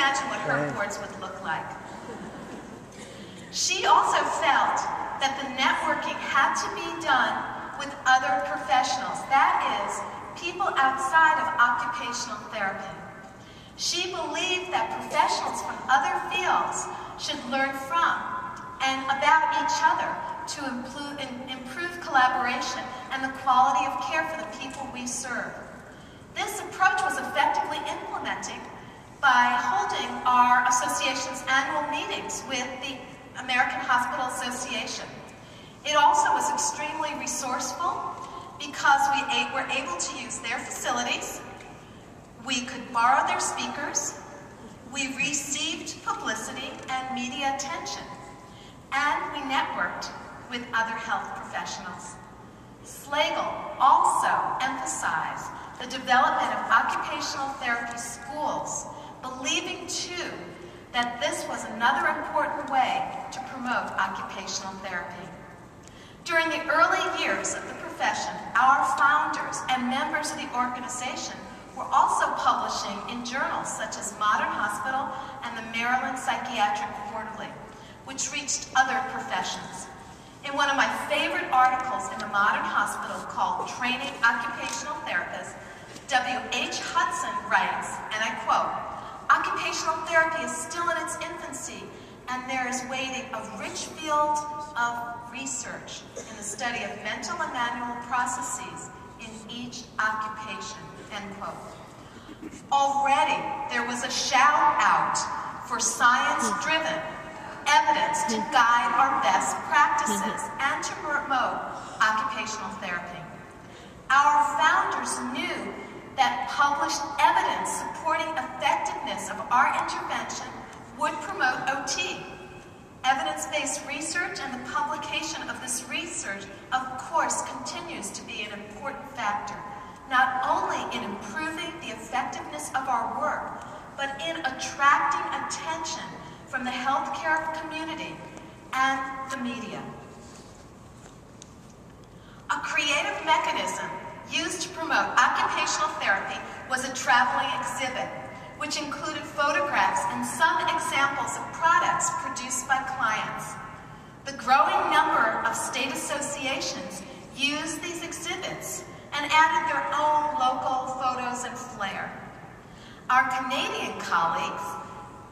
imagine what her boards would look like. She also felt that the networking had to be done with other professionals, that is, people outside of occupational therapy. She believed that professionals from other fields should learn from and about each other to improve collaboration and the quality of care for the people we serve. This approach was effectively implemented by holding our association's annual meetings with the American Hospital Association. It also was extremely resourceful because we were able to use their facilities, we could borrow their speakers, we received publicity and media attention, and we networked with other health professionals. Slagle also emphasized the development of occupational therapy schools, believing too that this was another important way to promote occupational therapy. During the early years of the profession, our founders and members of the organization were also publishing in journals such as Modern Hospital and the Maryland Psychiatric Quarterly, which reached other professions. In one of my favorite articles in the Modern Hospital called Training Occupational Therapists, W.H. Hudson writes, and I quote, "Occupational therapy is still in its infancy, and there is waiting a rich field of research in the study of mental and manual processes in each occupation," end quote. Already, there was a shout out for science-driven evidence to guide our best practices and to promote occupational therapy. Our founders knew that published evidence supporting effectiveness of our intervention would promote OT. Evidence-based research and the publication of this research, of course, continues to be an important factor, not only in improving the effectiveness of our work, but in attracting attention from the healthcare community and the media. A creative mechanism used to promote occupational therapy was a traveling exhibit, which included photographs and some examples of products produced by clients. The growing number of state associations used these exhibits and added their own local photos and flair. Our Canadian colleagues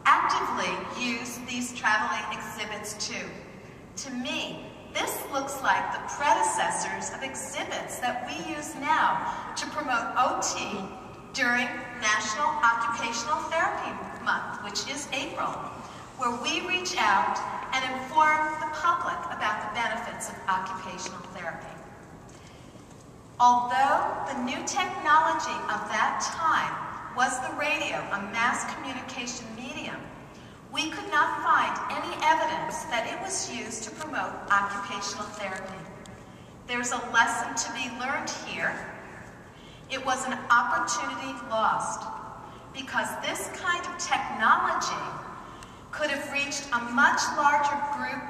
actively used these traveling exhibits too. To me, this looks like the predecessors of exhibits that we use now to promote OT during National Occupational Therapy Month, which is April, where we reach out and inform the public about the benefits of occupational therapy. Although the new technology of that time was the radio, a mass communication medium, we could not find any evidence that it was used to promote occupational therapy. There's a lesson to be learned here. It was an opportunity lost because this kind of technology could have reached a much larger group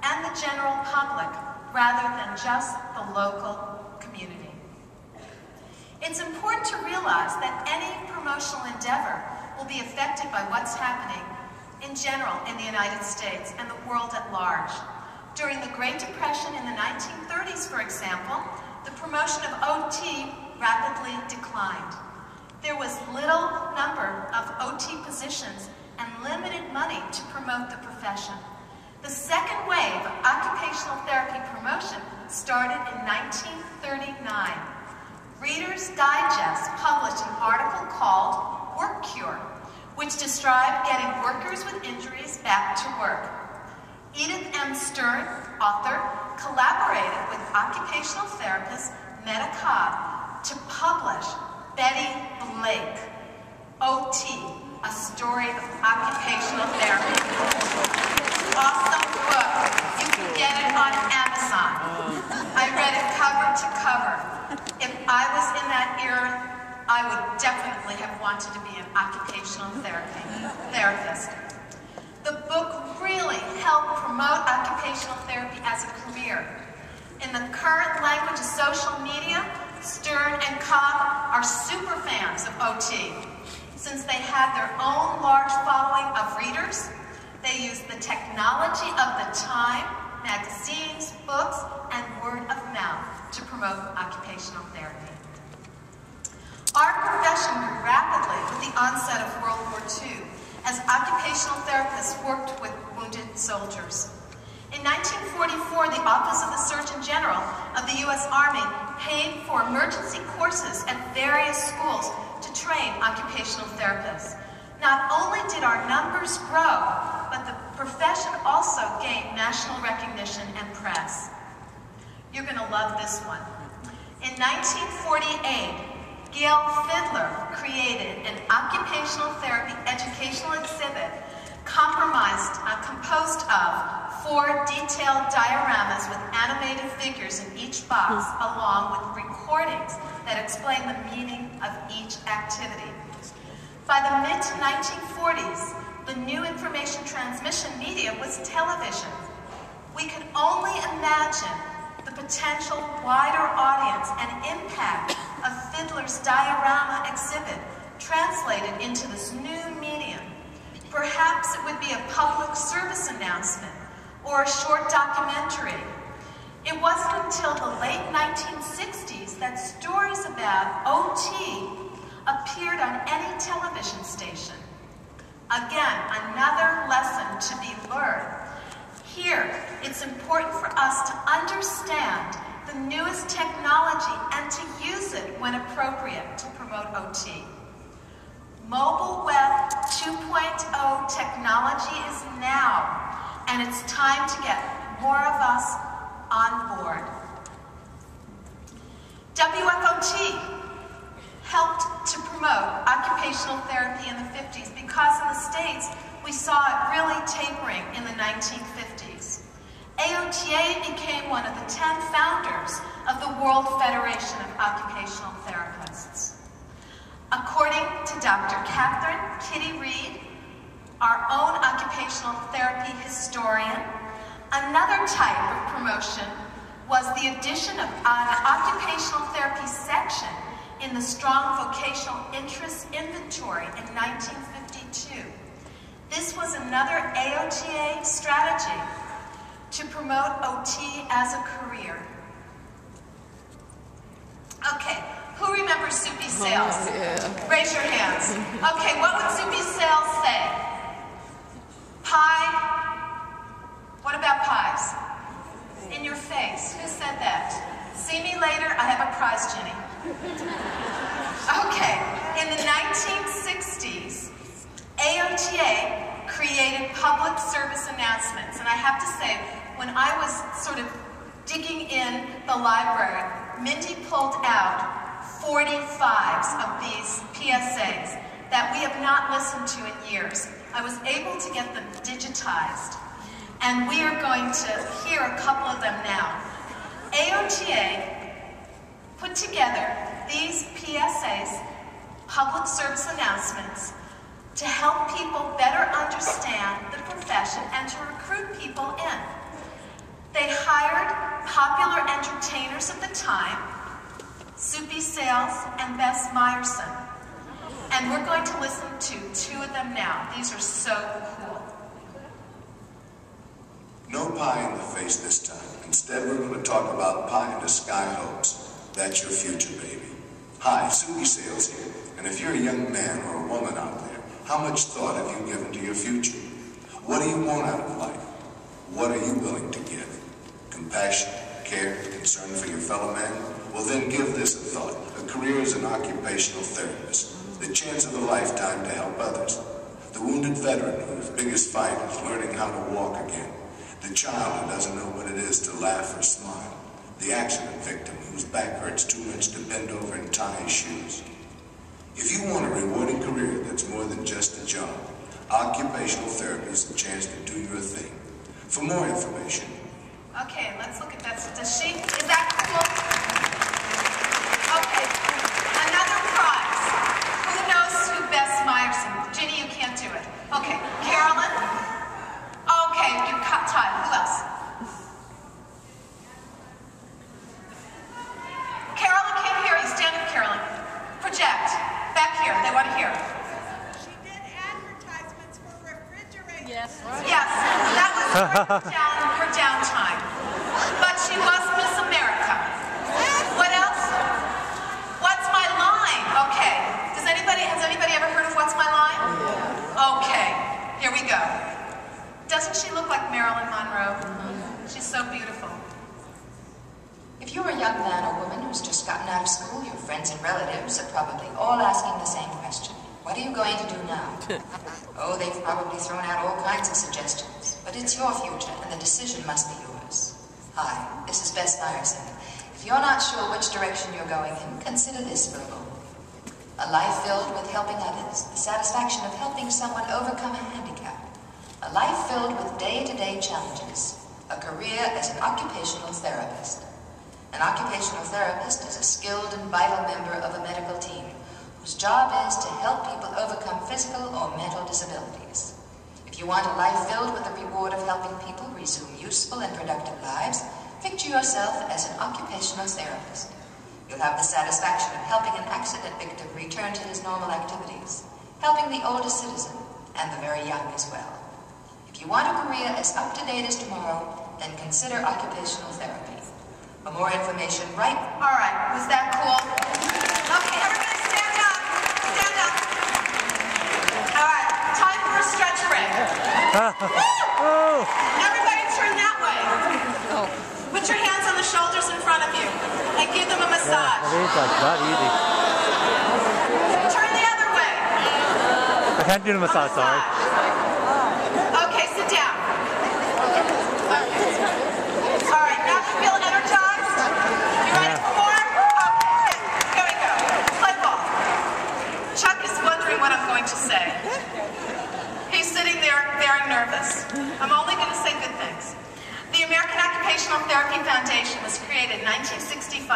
and the general public rather than just the local community. It's important to realize that any promotional endeavor will be affected by what's happening in general in the United States and the world at large. During the Great Depression in the 1930s, for example, the promotion of OT rapidly declined. There was little number of OT positions and limited money to promote the profession. The second wave of occupational therapy promotion started in 1939. Reader's Digest published an article called Work Cure, which described getting workers with injuries back to work. Edith M. Stern, author, collaborated with occupational therapist Meta Cobb to publish Betty Blake, OT, A Story of Occupational Therapy. Awesome book. You can get it on Amazon. I read it cover to cover. If I was in that era, I would definitely have wanted to be an occupational therapist. The book really helped promote occupational therapy as a career. In the current language of social media, Stern and Cobb are super fans of OT. Since they had their own large following of readers, they used the technology of the time, magazines, books, and word of mouth to promote occupational therapy. Our profession grew rapidly with the onset of World War II as occupational therapists worked with wounded soldiers. In 1944, the Office of the Surgeon General of the U.S. Army paid for emergency courses at various schools to train occupational therapists. Not only did our numbers grow, but the profession also gained national recognition and press. You're going to love this one. In 1948, Gail Fiedler created an occupational therapy educational exhibit composed of 4 detailed dioramas with animated figures in each box, along with recordings that explain the meaning of each activity. By the mid-1940s, the new information transmission medium was television. We could only imagine the potential wider audience and impact of Fiedler's diorama exhibit translated into this new medium. Perhaps it would be a public service announcement or a short documentary. It wasn't until the late 1960s that stories about OT appeared on any television station. Again, another lesson to be learned. Here, it's important for us to understand the newest technology and to use it when appropriate to promote OT. Mobile Web 2.0 technology is now, and it's time to get more of us on board. WFOT helped to promote occupational therapy in the 50s because in the States, we saw it really tapering in the 1950s. AOTA became one of the 10 founders of the World Federation of Occupational Therapists. According to Dr. Catherine Kitty Reed, our own occupational therapy historian, another type of promotion was the addition of an occupational therapy section in the Strong Vocational Interests Inventory in 1952. This was another AOTA strategy to promote OT as a career. Okay, who remembers Soupy Sales? Oh, yeah. Raise your hands. Okay, what would Soupy Sales say? Pie? What about pies? In your face. Who said that? See me later, I have a prize, Jenny. Okay, in the 1960s, AOTA created public service announcements. And I have to say, when I was sort of digging in the library, Mindy pulled out 45s of these PSAs that we have not listened to in years. I was able to get them digitized. And we are going to hear a couple of them now. AOTA put together these PSAs, public service announcements, to help people better understand the profession and to recruit people in. They hired popular entertainers of the time, Soupy Sales and Bess Meyerson. And we're going to listen to 2 of them now. These are so cool. No pie in the face this time. Instead, we're going to talk about pie in the sky hopes. That's your future, baby. Hi, Soupy Sales here. And if you're a young man or a woman out there, how much thought have you given to your future? What do you want out of life? What are you willing to give? Compassion, care, concern for your fellow man? Well, then give this a thought. A career as an occupational therapist. The chance of a lifetime to help others. The wounded veteran whose biggest fight is learning how to walk again. The child who doesn't know what it is to laugh or smile. The accident victim whose back hurts too much to bend over and tie his shoes. If you want a rewarding career that's more than just a job, occupational therapy is a chance to do your thing. For more information. Okay, let's look at that. Is that cool? Okay, another prize. Who knows who Bess Meyerson? Ginny, you can't do it. Okay, Carolyn? Okay, you cut time. Who else? Carolyn can't hear you. Stand up, Carolyn. Project. Back here. They want to hear. Yes. Yes, that was her downtime. But she was Miss America. What else? What's my line? Okay. Has anybody ever heard of What's My Line? Okay. Here we go. Doesn't she look like Marilyn Monroe? She's so beautiful. If you're a young man or woman who's just gotten out of school, your friends and relatives are probably all asking the same question. What are you going to do now? Oh, they've probably thrown out all kinds of suggestions, but it's your future and the decision must be yours. Hi, this is Bess Myerson. If you're not sure which direction you're going in, consider this for a moment. A life filled with helping others, the satisfaction of helping someone overcome a handicap. A life filled with day-to-day challenges. A career as an occupational therapist. An occupational therapist is a skilled and vital member of a medical team whose job is to help people overcome physical or mental disabilities. If you want a life filled with the reward of helping people resume useful and productive lives, picture yourself as an occupational therapist. You'll have the satisfaction of helping an accident victim return to his normal activities, helping the older citizen and the very young as well. If you want a career as up-to-date as tomorrow, then consider occupational therapy. For more information, write... All right, was that cool? Okay, everybody stand up. Stand up. All right, time for a stretch break. Woo! Everybody turn that way. Put your hands on the shoulders in front of you and give them a massage. Yeah, it is like that easy. Turn the other way. I can't do the massage, sorry. Okay, sit down. All right, now you feel energized? You ready for more? Okay, here we go. Play ball. Chuck is wondering what I'm going to say. He's sitting there very nervous. I'm only going to say good things. The American Occupational Therapy Foundation was created in 1965,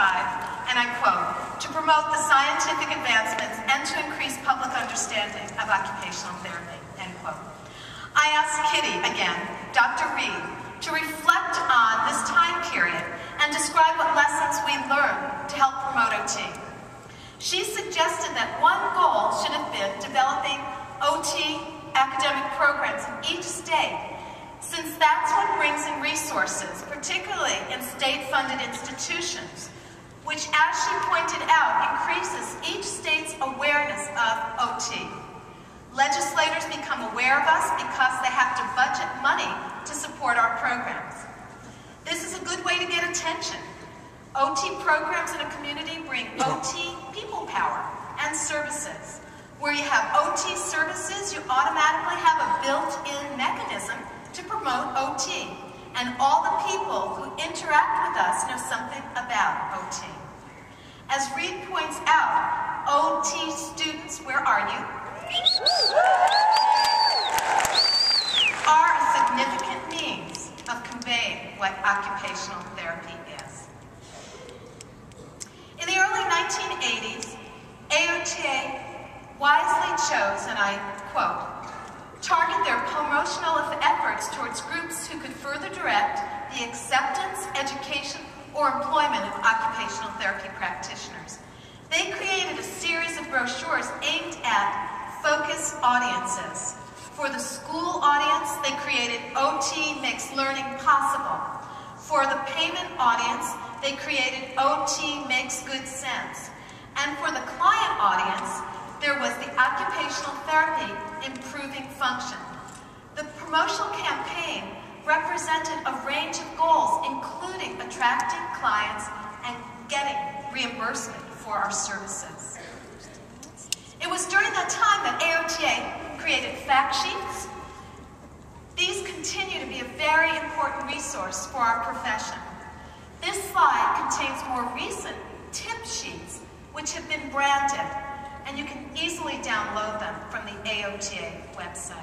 and I quote, to promote the scientific advancements and to increase public understanding of occupational therapy, end quote. I asked Kitty, again, Dr. Reed, to reflect on this time period and describe what lessons we learned to help promote OT. She suggested that one goal should have been developing OT academic programs in each state, since that's what brings in resources, particularly in state-funded institutions, which, as she pointed out, increases each state's awareness of OT. Legislators become aware of us because they have to budget money to support our programs. This is a good way to get attention. OT programs in a community bring OT people power and services. Where you have OT services, you automatically have a built-in mechanism to promote OT. And all the people who interact with us know something about OT. As Reed points out, OT students, where are you? Are a significant means of conveying what occupational therapy is. In the early 1980s, AOTA wisely chose, and I quote, target their promotional efforts towards groups who could further direct the acceptance, education, or employment of occupational therapy practitioners. They created a series of brochures aimed at focus audiences. For the school audience, they created OT Makes Learning Possible. For the payment audience, they created OT Makes Good Sense. And for the client audience, there was the Occupational Therapy Improving Function. The promotional campaign represented a range of goals, including attracting clients and getting reimbursement for our services. It was during that time that AOTA created fact sheets. These continue to be a very important resource for our profession. This slide contains more recent tip sheets, which have been branded, and you can easily download them from the AOTA website.